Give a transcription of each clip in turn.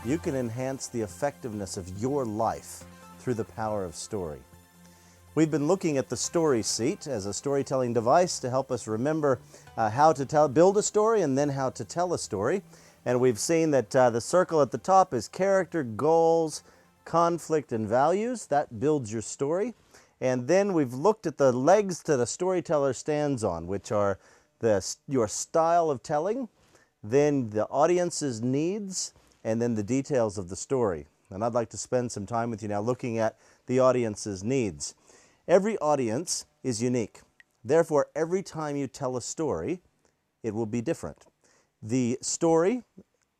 you can enhance the effectiveness of your life through the power of story. We've been looking at the story seat as a storytelling device to help us remember how to build a story and then how to tell a story. And we've seen that the circle at the top is character, goals, conflict, and values. That builds your story. And then we've looked at the legs that a storyteller stands on, which are your style of telling, then the audience's needs, and then the details of the story. And I'd like to spend some time with you now looking at the audience's needs. Every audience is unique. Therefore, every time you tell a story, it will be different. The story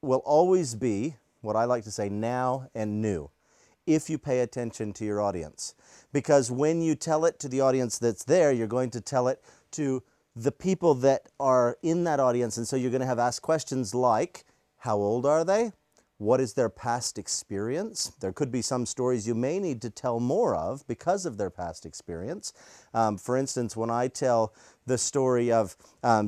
will always be, what I like to say, now and new, if you pay attention to your audience. Because when you tell it to the audience that's there, you're going to tell it to the people that are in that audience. And so you're going to have asked questions like, how old are they? What is their past experience? There could be some stories you may need to tell more of because of their past experience. For instance, when I tell the story of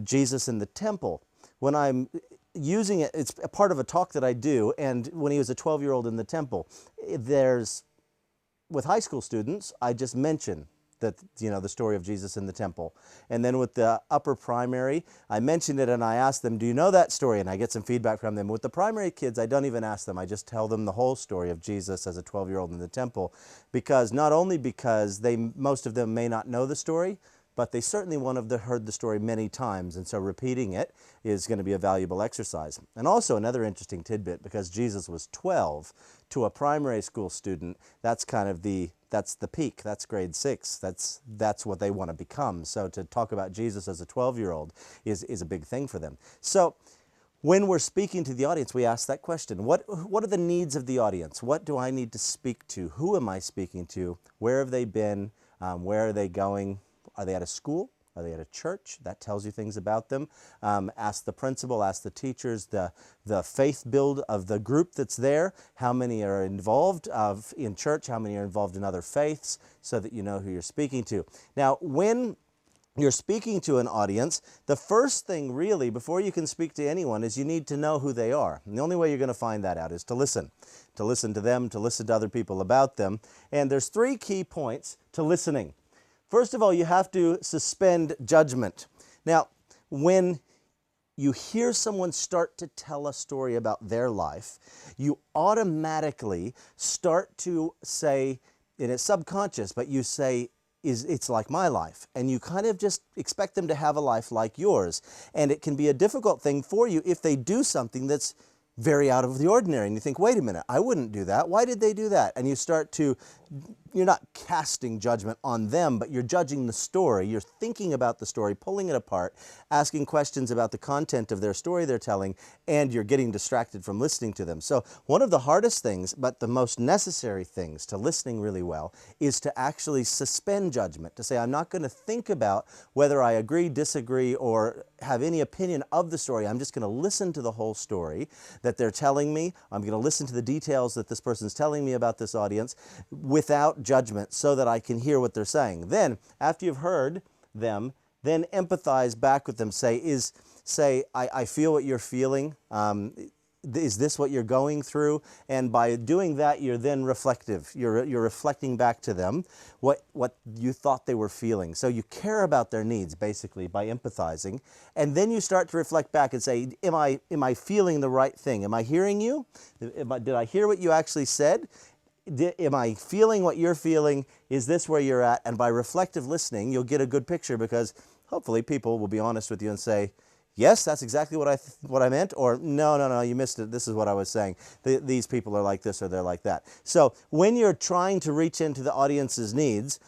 Jesus in the temple, when I'm using it, it's a part of a talk that I do, and when he was a 12-year-old in the temple, with high school students, I just mention that, the story of Jesus in the temple. And then with the upper primary, I mentioned it and I asked them, do you know that story? And I get some feedback from them. With the primary kids, I don't even ask them. I just tell them the whole story of Jesus as a 12-year-old in the temple, because not only because most of them may not know the story, but they certainly won't have heard the story many times, and so repeating it is going to be a valuable exercise. And also another interesting tidbit, because Jesus was 12, to a primary school student, that's the peak, that's grade 6, that's what they want to become. So to talk about Jesus as a 12-year-old is a big thing for them. So when we're speaking to the audience, we ask that question. What are the needs of the audience? What do I need to speak to? Who am I speaking to? Where have they been? Where are they going? Are they at a school? Are they at a church? That tells you things about them. Ask the principal, ask the teachers, the faith build of the group that's there. How many are involved in church? How many are involved in other faiths? So that you know who you're speaking to. Now, when you're speaking to an audience, the first thing really, before you can speak to anyone, is you need to know who they are. And the only way you're going to find that out is to listen to them, to listen to other people about them. And there's 3 key points to listening. First of all, you have to suspend judgment. Now, when you hear someone start to tell a story about their life, you automatically start to say, and it's subconscious, but you say, it's like my life. And you kind of just expect them to have a life like yours. And it can be a difficult thing for you if they do something that's very out of the ordinary. And you think, wait a minute, I wouldn't do that. Why did they do that? And you're not casting judgment on them, but you're judging the story. You're thinking about the story, pulling it apart, asking questions about the content of their story they're telling, and you're getting distracted from listening to them. So one of the hardest things, but the most necessary things to listening really well, is to actually suspend judgment, to say, I'm not going to think about whether I agree, disagree, or have any opinion of the story. I'm just going to listen to the whole story that they're telling me. I'm going to listen to the details that this person's telling me about this audience without judgment, so that I can hear what they're saying. Then, after you've heard them, then empathize back with them. Say, I feel what you're feeling. Is this what you're going through? And by doing that, you're then reflective. You're reflecting back to them what you thought they were feeling. So you care about their needs, basically, by empathizing. And then you start to reflect back and say, am I feeling the right thing? Am I hearing you? Did I hear what you actually said? Am I feeling what you're feeling? Is this where you're at? And by reflective listening, you'll get a good picture, because hopefully people will be honest with you and say, yes, that's exactly what I meant, or no, you missed it. This is what I was saying. These people are like this or they're like that. So when you're trying to reach into the audience's needs,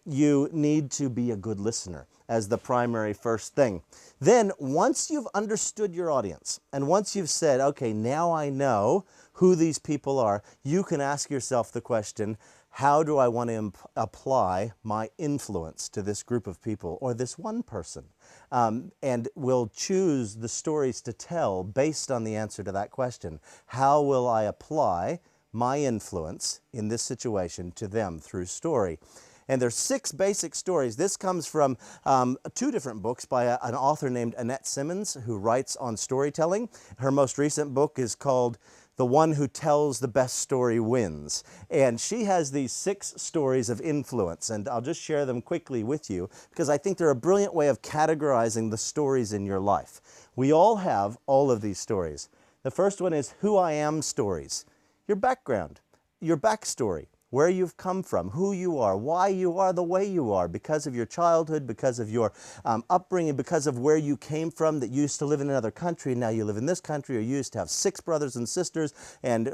you need to be a good listener as the primary first thing. Then once you've understood your audience, and once you've said, okay, now I know who these people are, you can ask yourself the question, how do I want to apply my influence to this group of people or this one person? And we'll choose the stories to tell based on the answer to that question. How will I apply my influence in this situation to them through story? And there's 6 basic stories. This comes from 2 different books by an author named Annette Simmons, who writes on storytelling. Her most recent book is called the one who tells the best story wins. And she has these 6 stories of influence, and I'll just share them quickly with you because I think they're a brilliant way of categorizing the stories in your life. We all have all of these stories. The first one is who I am stories. Your background, your backstory, where you've come from, who you are, why you are the way you are, because of your childhood, because of your upbringing, because of where you came from, that you used to live in another country and now you live in this country, or you used to have 6 brothers and sisters,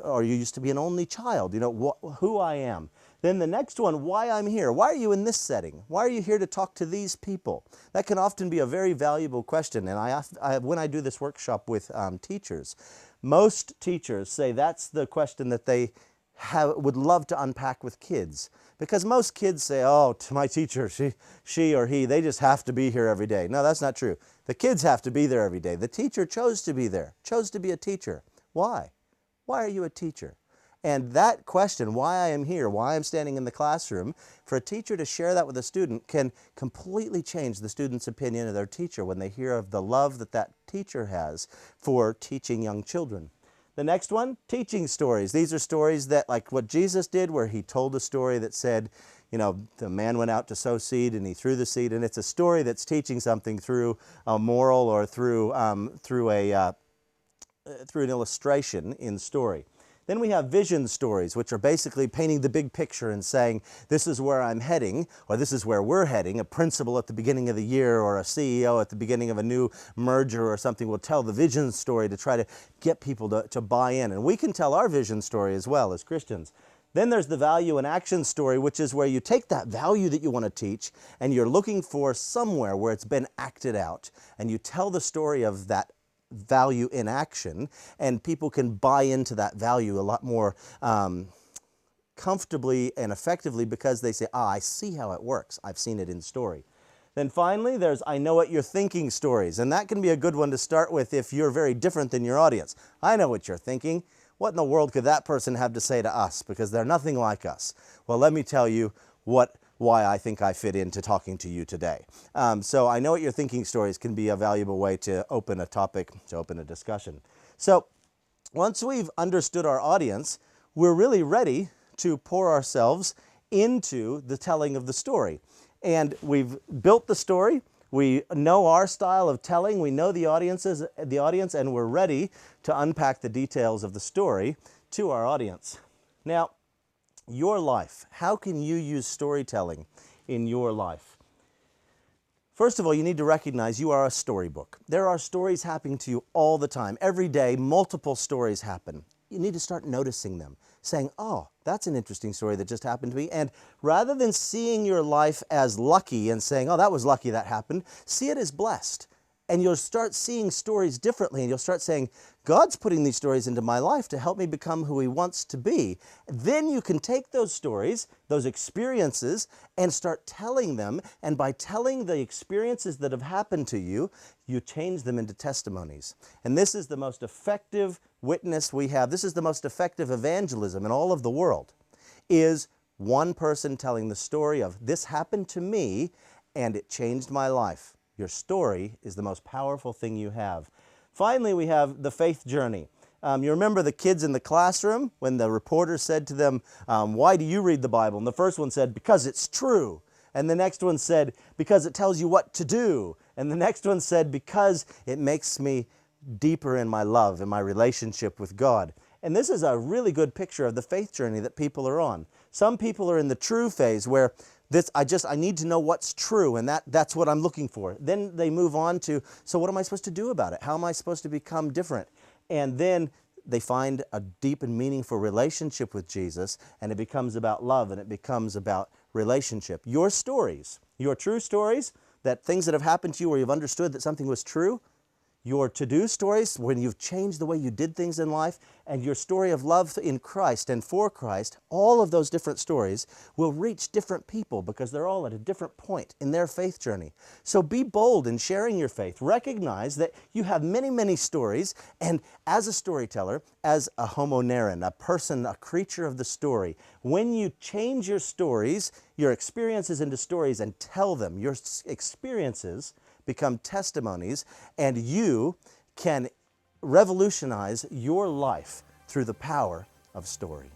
or you used to be an only child, you know, who I am. Then the next one, why I'm here. Why are you in this setting? Why are you here to talk to these people? That can often be a very valuable question, and when I do this workshop with teachers, most teachers say that's the question that they would love to unpack with kids, because most kids say, oh, to my teacher, she or he, they just have to be here every day. No, that's not true. The kids have to be there every day. The teacher chose to be there, chose to be a teacher. Why? Why are you a teacher? And that question, why I am here, why I'm standing in the classroom, for a teacher to share that with a student can completely change the student's opinion of their teacher when they hear of the love that that teacher has for teaching young children. The next one, teaching stories. These are stories that, like what Jesus did, where he told a story that said, you know, the man went out to sow seed and he threw the seed, and it's a story that's teaching something through a moral or through an illustration in story. Then we have vision stories, which are basically painting the big picture and saying, this is where I'm heading, or this is where we're heading. A principal at the beginning of the year or a CEO at the beginning of a new merger or something will tell the vision story to try to get people to buy in. And we can tell our vision story as well as Christians. Then there's the value and action story, which is where you take that value that you want to teach and you're looking for somewhere where it's been acted out, and you tell the story of that value in action, and people can buy into that value a lot more comfortably and effectively because they say, I see how it works. I've seen it in story. Then finally, there's I know what you're thinking stories, and that can be a good one to start with if you're very different than your audience. I know what you're thinking. What in the world could that person have to say to us? Because they're nothing like us. Well, let me tell you why I think I fit into talking to you today. So I know what you're thinking stories can be a valuable way to open a topic, to open a discussion. So once we've understood our audience, we're really ready to pour ourselves into the telling of the story. And we've built the story. We know our style of telling. We know the audience, and we're ready to unpack the details of the story to our audience. Now, your life. How can you use storytelling in your life? First of all, you need to recognize you are a storybook. There are stories happening to you all the time. Every day, multiple stories happen. You need to start noticing them, saying, oh, that's an interesting story that just happened to me. And rather than seeing your life as lucky and saying, oh, that was lucky that happened, see it as blessed. And you'll start seeing stories differently, and you'll start saying, God's putting these stories into my life to help me become who He wants to be. Then you can take those stories, those experiences, and start telling them. And by telling the experiences that have happened to you, you change them into testimonies. And this is the most effective witness we have. This is the most effective evangelism in all of the world, is one person telling the story of this happened to me and it changed my life. Your story is the most powerful thing you have. Finally, we have the faith journey. You remember the kids in the classroom when the reporter said to them, why do you read the Bible? And the first one said, because it's true. And the next one said, because it tells you what to do. And the next one said, because it makes me deeper in my love and my relationship with God. And this is a really good picture of the faith journey that people are on. Some people are in the true phase where I need to know what's true, and that's what I'm looking for. Then they move on to, so what am I supposed to do about it? How am I supposed to become different? And then they find a deep and meaningful relationship with Jesus, and it becomes about love, and it becomes about relationship. Your stories, your true stories, that things that have happened to you where you've understood that something was true, your to-do stories, when you've changed the way you did things in life, and your story of love in Christ and for Christ, all of those different stories will reach different people because they're all at a different point in their faith journey. So be bold in sharing your faith. Recognize that you have many, many stories, and as a storyteller, as a homo nerin, a person, a creature of the story, when you change your stories, your experiences into stories and tell them, your experiences become testimonies, and you can revolutionize your life through the power of story.